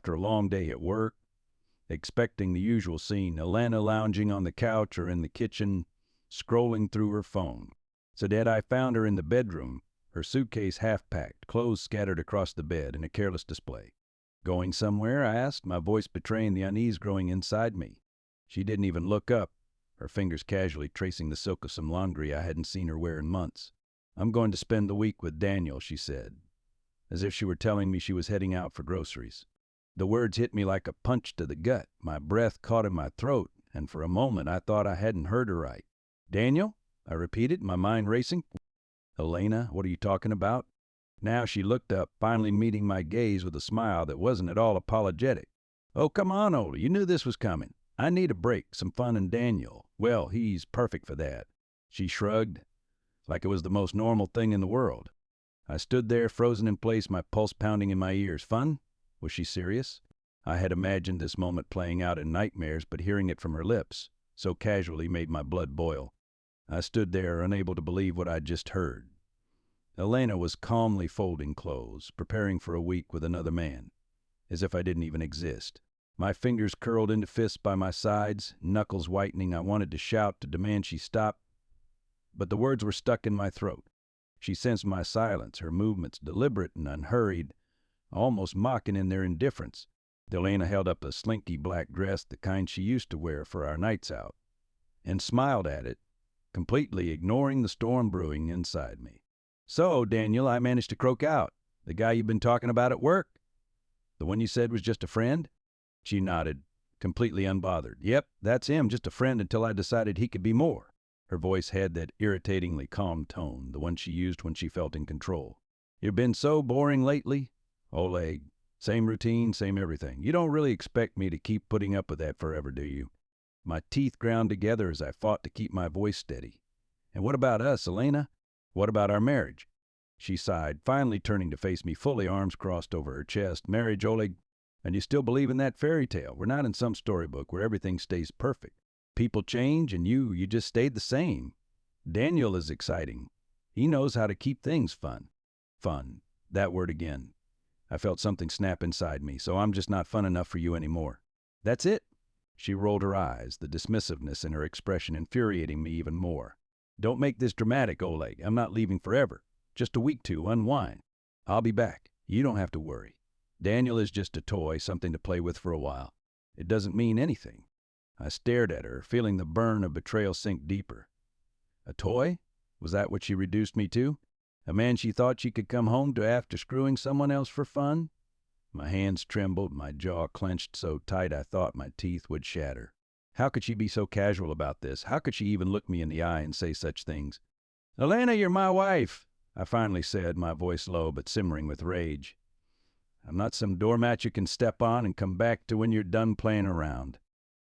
after a long day at work, expecting the usual scene, Elena lounging on the couch or in the kitchen, scrolling through her phone. So that I found her in the bedroom, her suitcase half-packed, clothes scattered across the bed in a careless display. "Going somewhere?" I asked, my voice betraying the unease growing inside me. She didn't even look up, her fingers casually tracing the silk of some laundry I hadn't seen her wear in months. "I'm going to spend the week with Daniel," she said, as if she were telling me she was heading out for groceries. The words hit me like a punch to the gut. My breath caught in my throat, and for a moment I thought I hadn't heard her right. "Daniel?" I repeated, my mind racing. "Elena, what are you talking about?" Now she looked up, finally meeting my gaze with a smile that wasn't at all apologetic. "Oh, come on, Ola, you knew this was coming. I need a break, some fun, and Daniel, well, he's perfect for that." She shrugged, like it was the most normal thing in the world. I stood there, frozen in place, my pulse pounding in my ears. Fun? Was she serious? I had imagined this moment playing out in nightmares, but hearing it from her lips, so casually, made my blood boil. I stood there, unable to believe what I'd just heard. Elena was calmly folding clothes, preparing for a week with another man, as if I didn't even exist. My fingers curled into fists by my sides, knuckles whitening. I wanted to shout, to demand she stop, but the words were stuck in my throat. She sensed my silence, her movements deliberate and unhurried, almost mocking in their indifference. Elena held up a slinky black dress, the kind she used to wear for our nights out, and smiled at it, completely ignoring the storm brewing inside me. "So, Daniel, I managed to croak out. The guy you've been talking about at work? The one you said was just a friend?" She nodded, completely unbothered. "Yep, that's him, just a friend until I decided he could be more." Her voice had that irritatingly calm tone, the one she used when she felt in control. "You've been so boring lately, Oleg. Same routine, same everything. You don't really expect me to keep putting up with that forever, do you?" My teeth ground together as I fought to keep my voice steady. "And what about us, Elena? What about our marriage?" She sighed, finally turning to face me fully, arms crossed over her chest. "Marriage, Oleg? And you still believe in that fairy tale? We're not in some storybook where everything stays perfect. People change, and you just stayed the same. Daniel is exciting. He knows how to keep things fun." Fun. That word again. I felt something snap inside me. "So I'm just not fun enough for you anymore." "That's it?" She rolled her eyes, the dismissiveness in her expression infuriating me even more. "Don't make this dramatic, Oleg. I'm not leaving forever. Just a week to unwind. I'll be back. You don't have to worry. Daniel is just a toy, something to play with for a while. It doesn't mean anything." I stared at her, feeling the burn of betrayal sink deeper. A toy? Was that what she reduced me to? A man she thought she could come home to after screwing someone else for fun? My hands trembled, my jaw clenched so tight I thought my teeth would shatter. How could she be so casual about this? How could she even look me in the eye and say such things? "Elena, you're my wife," I finally said, my voice low but simmering with rage. "I'm not some doormat you can step on and come back to when you're done playing around."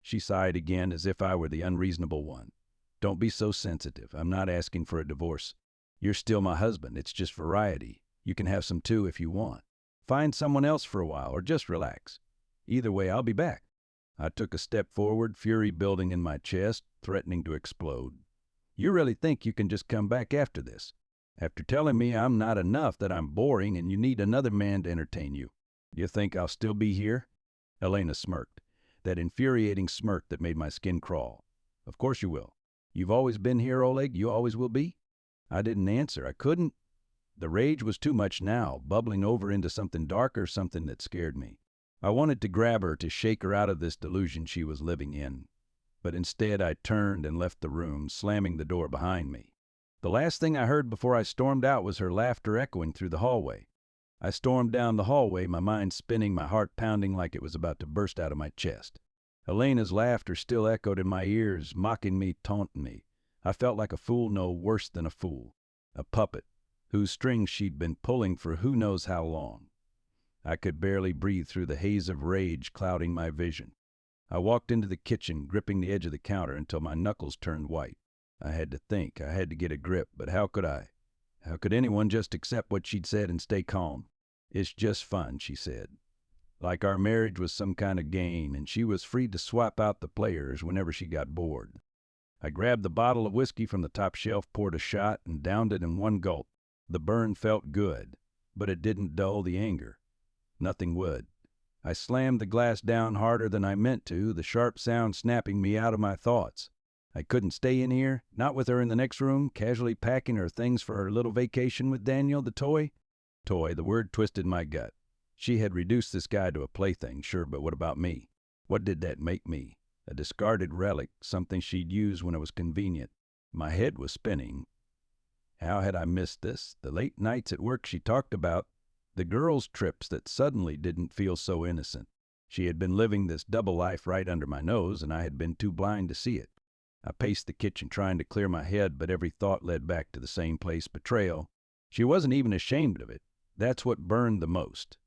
She sighed again, as if I were the unreasonable one. "Don't be so sensitive. I'm not asking for a divorce. You're still my husband. It's just variety. You can have some too if you want. Find someone else for a while, or just relax. Either way, I'll be back." I took a step forward, fury building in my chest, threatening to explode. "You really think you can just come back after this? After telling me I'm not enough, that I'm boring, and you need another man to entertain you? Do you think I'll still be here?" Elena smirked, that infuriating smirk that made my skin crawl. "Of course you will. You've always been here, Oleg. You always will be." I didn't answer. I couldn't. The rage was too much now, bubbling over into something darker, something that scared me. I wanted to grab her, to shake her out of this delusion she was living in. But instead I turned and left the room, slamming the door behind me. The last thing I heard before I stormed out was her laughter echoing through the hallway. I stormed down the hallway, my mind spinning, my heart pounding like it was about to burst out of my chest. Elena's laughter still echoed in my ears, mocking me, taunting me. I felt like a fool, no worse than a fool. A puppet, whose strings she'd been pulling for who knows how long. I could barely breathe through the haze of rage clouding my vision. I walked into the kitchen, gripping the edge of the counter until my knuckles turned white. I had to think, I had to get a grip, but how could I? How could anyone just accept what she'd said and stay calm? "It's just fun," she said. Like our marriage was some kind of game, and she was free to swap out the players whenever she got bored. I grabbed the bottle of whiskey from the top shelf, poured a shot, and downed it in one gulp. The burn felt good, but it didn't dull the anger. Nothing would. I slammed the glass down harder than I meant to, the sharp sound snapping me out of my thoughts. I couldn't stay in here, not with her in the next room, casually packing her things for her little vacation with Daniel, the toy. Toy, the word twisted my gut. She had reduced this guy to a plaything, sure, but what about me? What did that make me? A discarded relic, something she'd use when it was convenient. My head was spinning. How had I missed this? The late nights at work she talked about, the girls' trips that suddenly didn't feel so innocent. She had been living this double life right under my nose, and I had been too blind to see it. I paced the kitchen trying to clear my head, but every thought led back to the same place, betrayal. She wasn't even ashamed of it. That's what burned the most.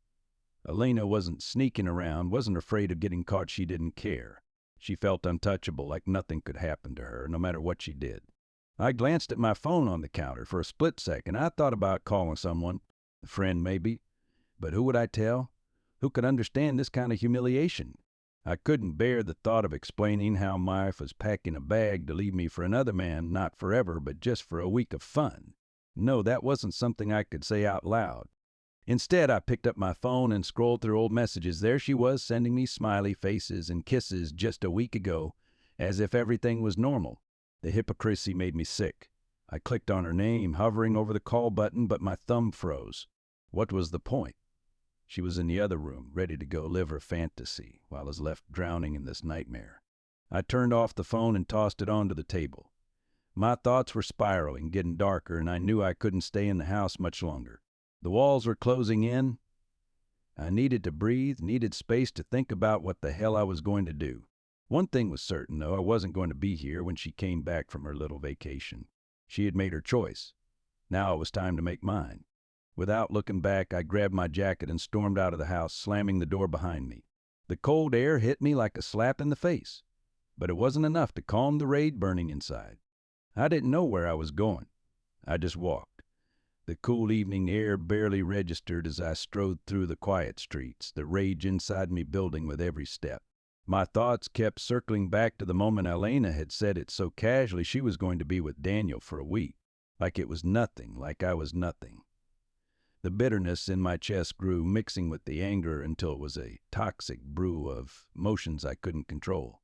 Elena wasn't sneaking around, wasn't afraid of getting caught. She didn't care. She felt untouchable, like nothing could happen to her, no matter what she did. I glanced at my phone on the counter. For a split second, I thought about calling someone, a friend maybe. But who would I tell? Who could understand this kind of humiliation? I couldn't bear the thought of explaining how my wife was packing a bag to leave me for another man, not forever, but just for a week of fun. No, that wasn't something I could say out loud. Instead, I picked up my phone and scrolled through old messages. There she was, sending me smiley faces and kisses just a week ago, as if everything was normal. The hypocrisy made me sick. I clicked on her name, hovering over the call button, but my thumb froze. What was the point? She was in the other room, ready to go live her fantasy, while I was left drowning in this nightmare. I turned off the phone and tossed it onto the table. My thoughts were spiraling, getting darker, and I knew I couldn't stay in the house much longer. The walls were closing in. I needed to breathe, needed space to think about what the hell I was going to do. One thing was certain, though, I wasn't going to be here when she came back from her little vacation. She had made her choice. Now it was time to make mine. Without looking back, I grabbed my jacket and stormed out of the house, slamming the door behind me. The cold air hit me like a slap in the face, but it wasn't enough to calm the rage burning inside. I didn't know where I was going. I just walked. The cool evening air barely registered as I strode through the quiet streets, the rage inside me building with every step. My thoughts kept circling back to the moment Elena had said it so casually she was going to be with Daniel for a week. Like it was nothing, like I was nothing. The bitterness in my chest grew, mixing with the anger until it was a toxic brew of emotions I couldn't control.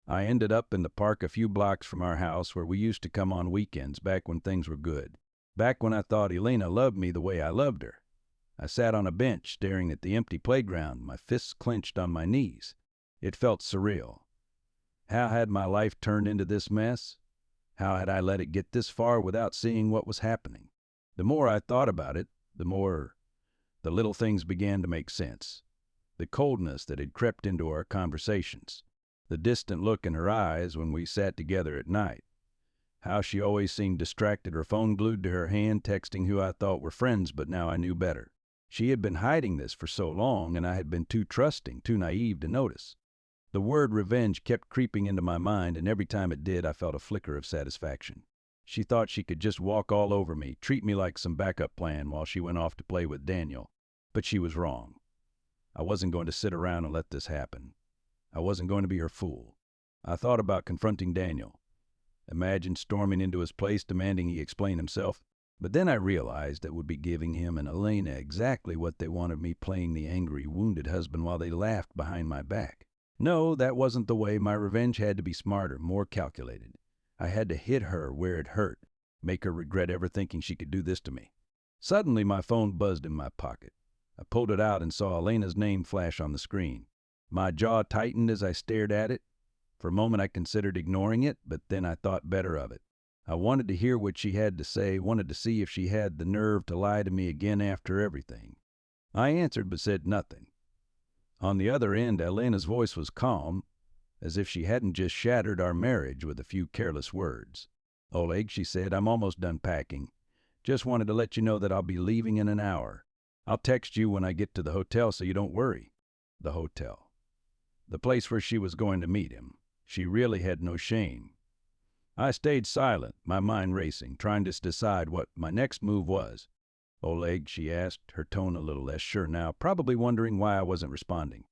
I ended up in the park a few blocks from our house where we used to come on weekends back when things were good. Back when I thought Elena loved me the way I loved her. I sat on a bench staring at the empty playground, my fists clenched on my knees. It felt surreal. How had my life turned into this mess? How had I let it get this far without seeing what was happening? The more I thought about it, the more the little things began to make sense. The coldness that had crept into our conversations. The distant look in her eyes when we sat together at night. How she always seemed distracted, her phone glued to her hand, texting who I thought were friends, but now I knew better. She had been hiding this for so long, and I had been too trusting, too naive to notice. The word revenge kept creeping into my mind, and every time it did, I felt a flicker of satisfaction. She thought she could just walk all over me, treat me like some backup plan while she went off to play with Daniel. But she was wrong. I wasn't going to sit around and let this happen. I wasn't going to be her fool. I thought about confronting Daniel. Imagine storming into his place demanding he explain himself. But then I realized that would be giving him and Elena exactly what they wanted me, playing the angry, wounded husband while they laughed behind my back. No, that wasn't the way. My revenge had to be smarter, more calculated. I had to hit her where it hurt, make her regret ever thinking she could do this to me. Suddenly my phone buzzed in my pocket. I pulled it out and saw Elena's name flash on the screen. My jaw tightened as I stared at it. For a moment I considered ignoring it, but then I thought better of it. I wanted to hear what she had to say, wanted to see if she had the nerve to lie to me again after everything. I answered but said nothing. On the other end, Elena's voice was calm, as if she hadn't just shattered our marriage with a few careless words. "Oleg," she said, "I'm almost done packing. Just wanted to let you know that I'll be leaving in an hour. I'll text you when I get to the hotel so you don't worry." The hotel. The place where she was going to meet him. She really had no shame. I stayed silent, my mind racing, trying to decide what my next move was. "Oleg," she asked, her tone a little less sure now, probably wondering why I wasn't responding.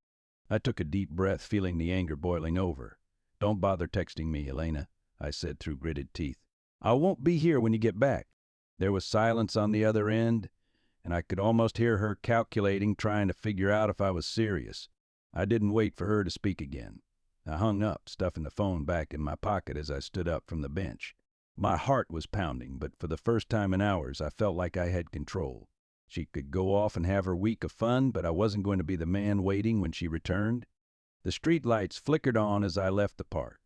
I took a deep breath, feeling the anger boiling over. "Don't bother texting me, Elena," I said through gritted teeth. "I won't be here when you get back." There was silence on the other end, and I could almost hear her calculating, trying to figure out if I was serious. I didn't wait for her to speak again. I hung up, stuffing the phone back in my pocket as I stood up from the bench. My heart was pounding, but for the first time in hours, I felt like I had control. She could go off and have her week of fun, but I wasn't going to be the man waiting when she returned. The street lights flickered on as I left the park,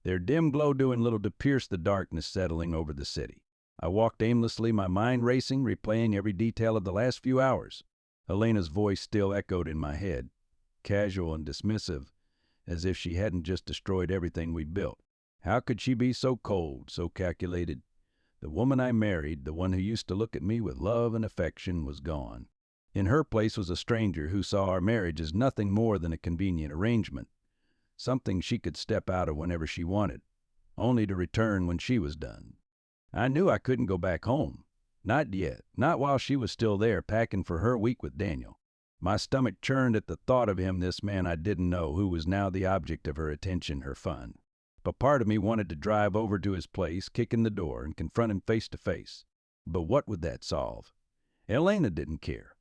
their dim glow doing little to pierce the darkness settling over the city. I walked aimlessly, my mind racing, replaying every detail of the last few hours. Elena's voice still echoed in my head, casual and dismissive, as if she hadn't just destroyed everything we'd built. How could she be so cold, so calculated? The woman I married, the one who used to look at me with love and affection, was gone. In her place was a stranger who saw our marriage as nothing more than a convenient arrangement, something she could step out of whenever she wanted, only to return when she was done. I knew I couldn't go back home. Not yet, not while she was still there packing for her week with Daniel. My stomach churned at the thought of him, this man I didn't know, who was now the object of her attention, her fun. But part of me wanted to drive over to his place, kick in the door, and confront him face to face. But what would that solve? Elena didn't care.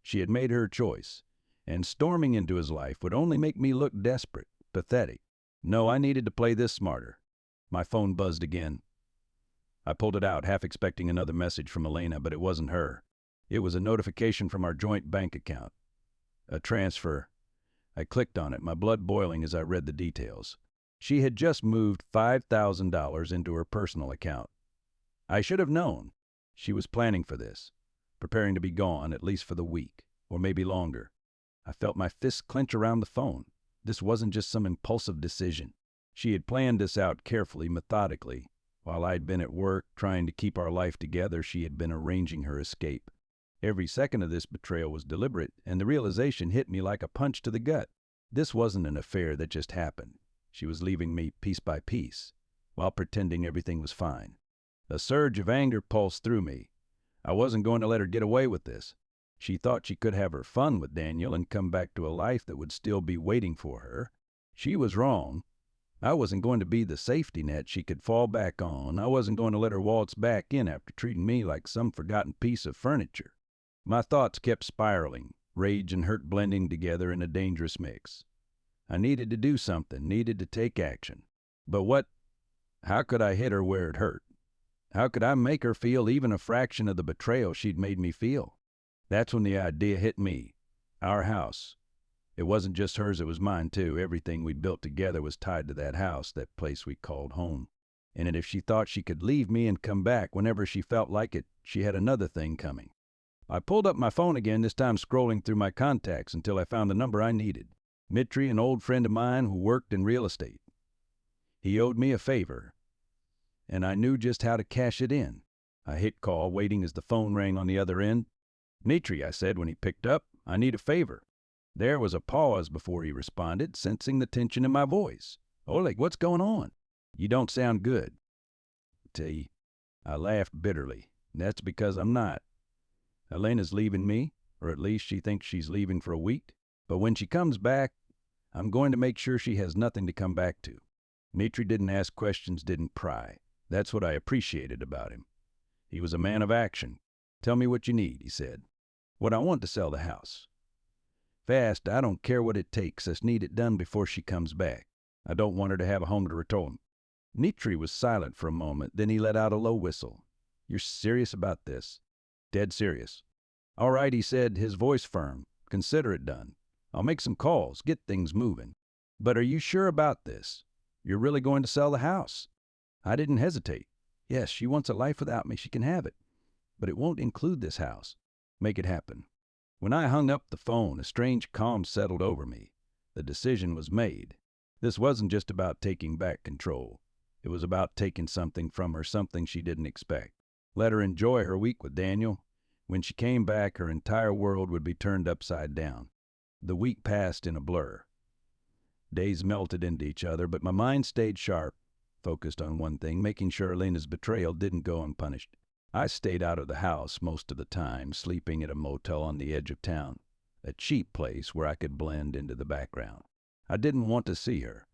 She had made her choice, and storming into his life would only make me look desperate, pathetic. No, I needed to play this smarter. My phone buzzed again. I pulled it out, half expecting another message from Elena, but it wasn't her. It was a notification from our joint bank account. A transfer. I clicked on it, my blood boiling as I read the details. She had just moved $5,000 into her personal account. I should have known. She was planning for this, preparing to be gone, at least for the week, or maybe longer. I felt my fists clench around the phone. This wasn't just some impulsive decision. She had planned this out carefully, methodically. While I'd been at work, trying to keep our life together, she had been arranging her escape. Every second of this betrayal was deliberate, and the realization hit me like a punch to the gut. This wasn't an affair that just happened. She was leaving me piece by piece, while pretending everything was fine. A surge of anger pulsed through me. I wasn't going to let her get away with this. She thought she could have her fun with Daniel and come back to a life that would still be waiting for her. She was wrong. I wasn't going to be the safety net she could fall back on. I wasn't going to let her waltz back in after treating me like some forgotten piece of furniture. My thoughts kept spiraling, rage and hurt blending together in a dangerous mix. I needed to do something, needed to take action. But what? How could I hit her where it hurt? How could I make her feel even a fraction of the betrayal she'd made me feel? That's when the idea hit me. Our house. It wasn't just hers, it was mine too. Everything we'd built together was tied to that house, that place we called home. And if she thought she could leave me and come back whenever she felt like it, she had another thing coming. I pulled up my phone again, this time scrolling through my contacts until I found the number I needed. Mitri, an old friend of mine who worked in real estate. He owed me a favor, and I knew just how to cash it in. I hit call, waiting as the phone rang on the other end. "Mitri," I said when he picked up, "I need a favor." There was a pause before he responded, sensing the tension in my voice. "Oleg, what's going on? You don't sound good." T. I laughed bitterly. "That's because I'm not. Elena's leaving me, or at least she thinks she's leaving for a week. But when she comes back, I'm going to make sure she has nothing to come back to." Mitri didn't ask questions, didn't pry. That's what I appreciated about him. He was a man of action. "Tell me what you need," he said. "What I want to sell the house. Fast, I don't care what it takes. I just need it done before she comes back. I don't want her to have a home to return." Mitri was silent for a moment, then he let out a low whistle. "You're serious about this?" "Dead serious." "All right," he said, his voice firm. "Consider it done. I'll make some calls, get things moving. But are you sure about this? You're really going to sell the house?" I didn't hesitate. "Yes, she wants a life without me. She can have it. But it won't include this house. Make it happen." When I hung up the phone, a strange calm settled over me. The decision was made. This wasn't just about taking back control. It was about taking something from her, something she didn't expect. Let her enjoy her week with Daniel. When she came back, her entire world would be turned upside down. The week passed in a blur. Days melted into each other, but my mind stayed sharp, focused on one thing, making sure Elena's betrayal didn't go unpunished. I stayed out of the house most of the time, sleeping at a motel on the edge of town, a cheap place where I could blend into the background. I didn't want to see her.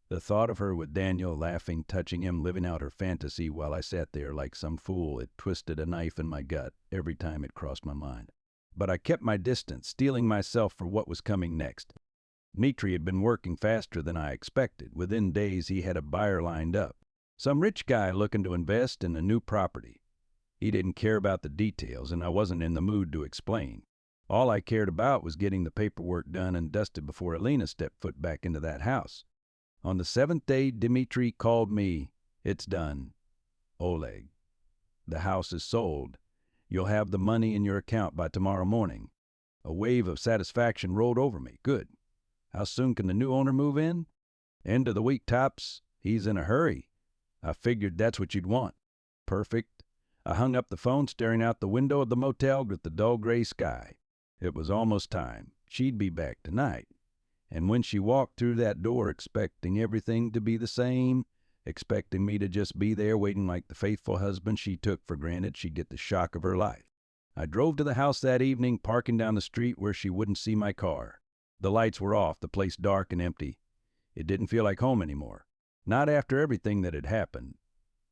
The thought of her with Daniel, laughing, touching him, living out her fantasy while I sat there like some fool, it twisted a knife in my gut every time it crossed my mind. But I kept my distance, steeling myself for what was coming next. Dmitri had been working faster than I expected. Within days, he had a buyer lined up. Some rich guy looking to invest in a new property. He didn't care about the details, and I wasn't in the mood to explain. All I cared about was getting the paperwork done and dusted before Elena stepped foot back into that house. On the 7th day, Dmitri called me. "It's done, Oleg. The house is sold. You'll have the money in your account by tomorrow morning." A wave of satisfaction rolled over me. Good. How soon can the new owner move in? End of the week tops. He's in a hurry. I figured that's what you'd want. Perfect. I hung up the phone, staring out the window of the motel with the dull gray sky. It was almost time. She'd be back tonight. And when she walked through that door expecting everything to be the same, expecting me to just be there waiting like the faithful husband she took for granted she'd get the shock of her life. I drove to the house that evening, parking down the street where she wouldn't see my car. The lights were off, the place dark and empty. It didn't feel like home anymore. Not after everything that had happened.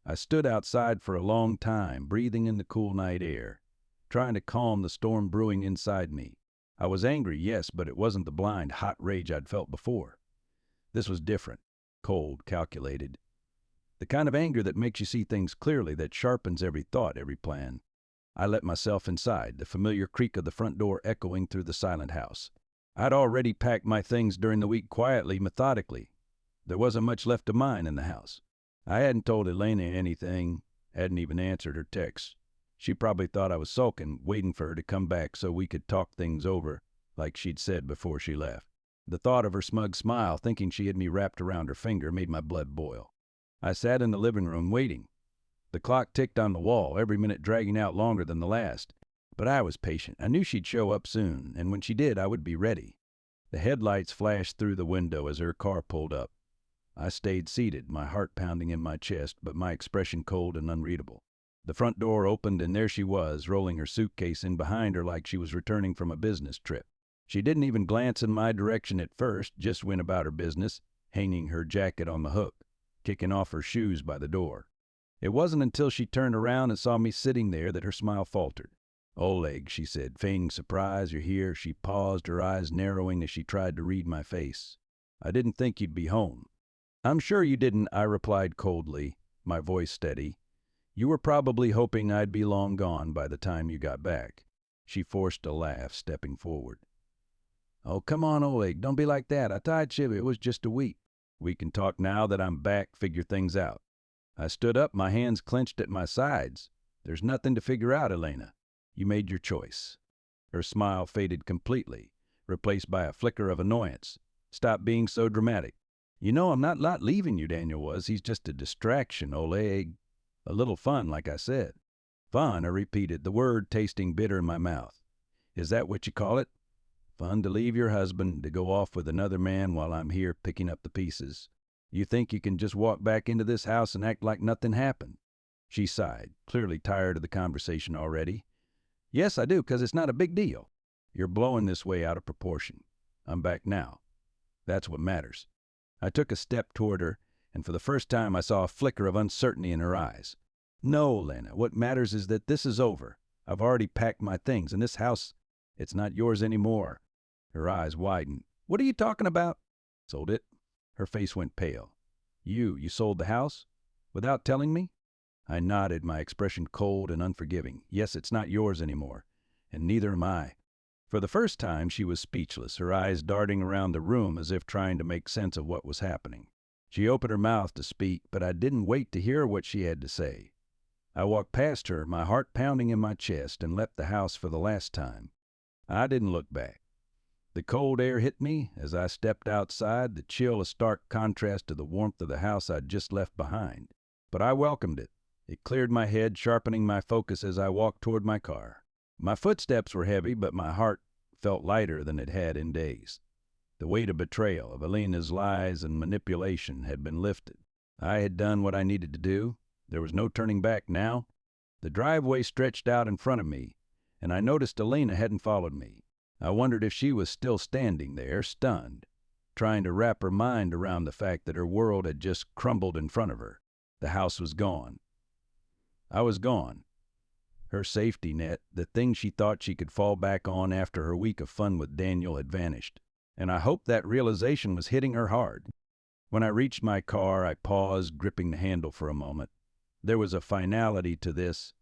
I stood outside for a long time, breathing in the cool night air, trying to calm the storm brewing inside me. I was angry, yes, but it wasn't the blind, hot rage I'd felt before. This was different, cold, calculated. The kind of anger that makes you see things clearly, that sharpens every thought, every plan. I let myself inside, the familiar creak of the front door echoing through the silent house. I'd already packed my things during the week quietly, methodically. There wasn't much left of mine in the house. I hadn't told Elena anything, hadn't even answered her texts. She probably thought I was sulking, waiting for her to come back so we could talk things over, like she'd said before she left. The thought of her smug smile, thinking she had me wrapped around her finger, made my blood boil. I sat in the living room waiting. The clock ticked on the wall, every minute dragging out longer than the last. But I was patient. I knew she'd show up soon, and when she did, I would be ready. The headlights flashed through the window as her car pulled up. I stayed seated, my heart pounding in my chest, but my expression cold and unreadable. The front door opened, and there she was, rolling her suitcase in behind her like she was returning from a business trip. She didn't even glance in my direction at first, just went about her business, hanging her jacket on the hook, kicking off her shoes by the door. It wasn't until she turned around and saw me sitting there that her smile faltered. "Oleg," she said, feigning surprise. "You're here." She paused, her eyes narrowing as she tried to read my face. "I didn't think you'd be home." "I'm sure you didn't," I replied coldly, my voice steady. "You were probably hoping I'd be long gone by the time you got back." She forced a laugh, stepping forward. "Oh, come on, Oleg, don't be like that. I told you it was just a week. We can talk now that I'm back, figure things out." I stood up, my hands clenched at my sides. "There's nothing to figure out, Elena. You made your choice." Her smile faded completely, replaced by a flicker of annoyance. "Stop being so dramatic. You know I'm not leaving you," Daniel was. "He's just a distraction, Oleg. A little fun, like I said." "Fun," I repeated, the word tasting bitter in my mouth. "Is that what you call it? Fun to leave your husband, to go off with another man while I'm here picking up the pieces. You think you can just walk back into this house and act like nothing happened?" She sighed, clearly tired of the conversation already. "Yes, I do, 'cause it's not a big deal. You're blowing this way out of proportion. I'm back now. That's what matters." I took a step toward her, and for the first time I saw a flicker of uncertainty in her eyes. "No, Lena, what matters is that this is over. I've already packed my things, and this house, it's not yours anymore." Her eyes widened. "What are you talking about?" "Sold it." Her face went pale. You sold the house? Without telling me?" I nodded, my expression cold and unforgiving. "Yes, it's not yours anymore, and neither am I." For the first time, she was speechless, her eyes darting around the room as if trying to make sense of what was happening. She opened her mouth to speak, but I didn't wait to hear what she had to say. I walked past her, my heart pounding in my chest, and left the house for the last time. I didn't look back. The cold air hit me as I stepped outside, the chill a stark contrast to the warmth of the house I'd just left behind. But I welcomed it. It cleared my head, sharpening my focus as I walked toward my car. My footsteps were heavy, but my heart felt lighter than it had in days. The weight of betrayal, of Elena's lies and manipulation, had been lifted. I had done what I needed to do. There was no turning back now. The driveway stretched out in front of me, and I noticed Elena hadn't followed me. I wondered if she was still standing there, stunned, trying to wrap her mind around the fact that her world had just crumbled in front of her. The house was gone. I was gone. Her safety net, the thing she thought she could fall back on after her week of fun with Daniel, had vanished. and I hoped that realization was hitting her hard. When I reached my car, I paused, gripping the handle for a moment. There was a finality to this,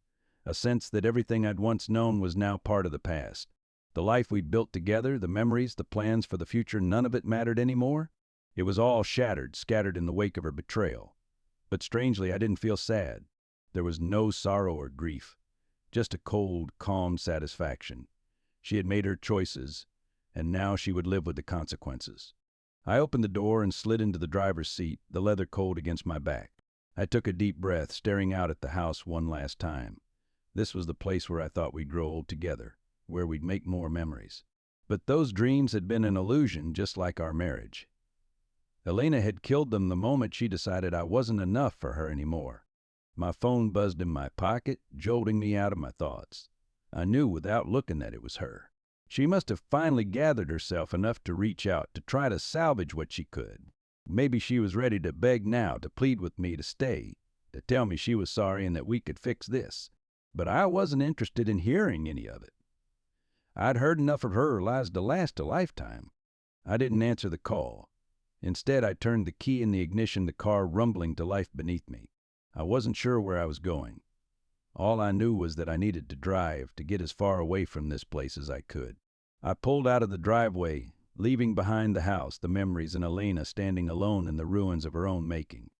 a sense that everything I'd once known was now part of the past. The life we'd built together, the memories, the plans for the future, none of it mattered anymore. It was all shattered, scattered in the wake of her betrayal. But strangely, I didn't feel sad. There was no sorrow or grief, just a cold, calm satisfaction. She had made her choices, and now she would live with the consequences. I opened the door and slid into the driver's seat, the leather cold against my back. I took a deep breath, staring out at the house one last time. This was the place where I thought we'd grow old together, where we'd make more memories. But those dreams had been an illusion, just like our marriage. Elena had killed them the moment she decided I wasn't enough for her anymore. My phone buzzed in my pocket, jolting me out of my thoughts. I knew without looking that it was her. She must have finally gathered herself enough to reach out, to try to salvage what she could. Maybe she was ready to beg now, to plead with me to stay, to tell me she was sorry and that we could fix this. But I wasn't interested in hearing any of it. I'd heard enough of her lies to last a lifetime. I didn't answer the call. Instead, I turned the key in the ignition, the car rumbling to life beneath me. I wasn't sure where I was going. All I knew was that I needed to drive, to get as far away from this place as I could. I pulled out of the driveway, leaving behind the house, the memories, and Elena standing alone in the ruins of her own making.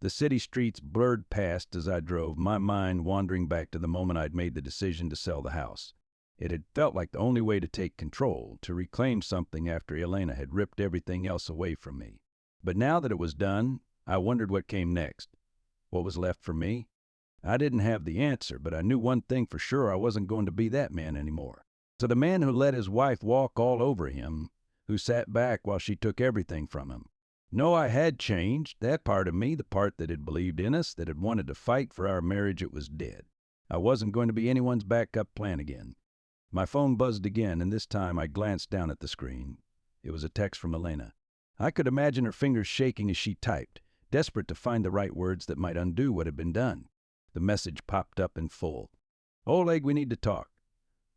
The city streets blurred past as I drove, my mind wandering back to the moment I'd made the decision to sell the house. It had felt like the only way to take control, to reclaim something after Elena had ripped everything else away from me. But now that it was done, I wondered what came next. What was left for me? I didn't have the answer, but I knew one thing for sure: I wasn't going to be that man anymore. So the man who let his wife walk all over him, who sat back while she took everything from him. No, I had changed. That part of me, the part that had believed in us, that had wanted to fight for our marriage, it was dead. I wasn't going to be anyone's backup plan again. My phone buzzed again, and this time I glanced down at the screen. It was a text from Elena. I could imagine her fingers shaking as she typed, desperate to find the right words that might undo what had been done. The message popped up in full. "Oleg, we need to talk.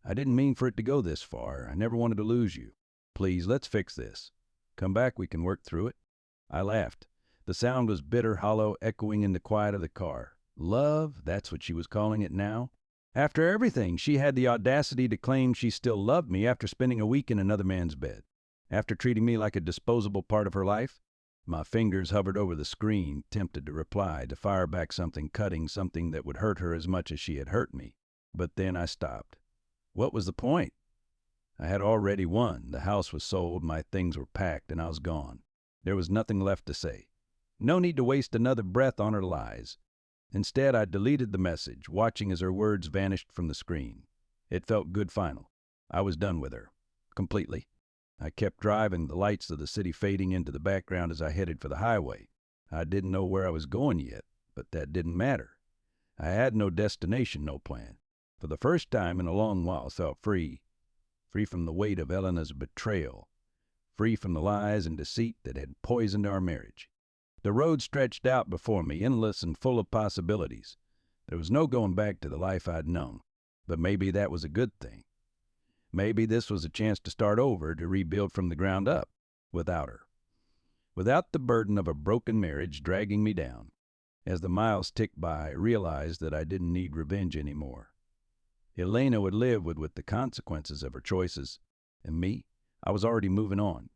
I didn't mean for it to go this far. I never wanted to lose you. Please, let's fix this. Come back, we can work through it." I laughed. The sound was bitter, hollow, echoing in the quiet of the car. Love, that's what she was calling it now. After everything, she had the audacity to claim she still loved me after spending a week in another man's bed. After treating me like a disposable part of her life. My fingers hovered over the screen, tempted to reply, to fire back something cutting, something that would hurt her as much as she had hurt me. But then I stopped. What was the point? I had already won. The house was sold, my things were packed, and I was gone. There was nothing left to say. No need to waste another breath on her lies. Instead, I deleted the message, watching as her words vanished from the screen. It felt good final. I was done with her. Completely. I kept driving, the lights of the city fading into the background as I headed for the highway. I didn't know where I was going yet, but that didn't matter. I had no destination, no plan. For the first time in a long while, I felt free. Free from the weight of Elena's betrayal. Free from the lies and deceit that had poisoned our marriage. The road stretched out before me, endless and full of possibilities. There was no going back to the life I'd known. But maybe that was a good thing. Maybe this was a chance to start over, to rebuild from the ground up, without her. Without the burden of a broken marriage dragging me down. As the miles ticked by, I realized that I didn't need revenge anymore. Elena would live with the consequences of her choices. And me, I was already moving on.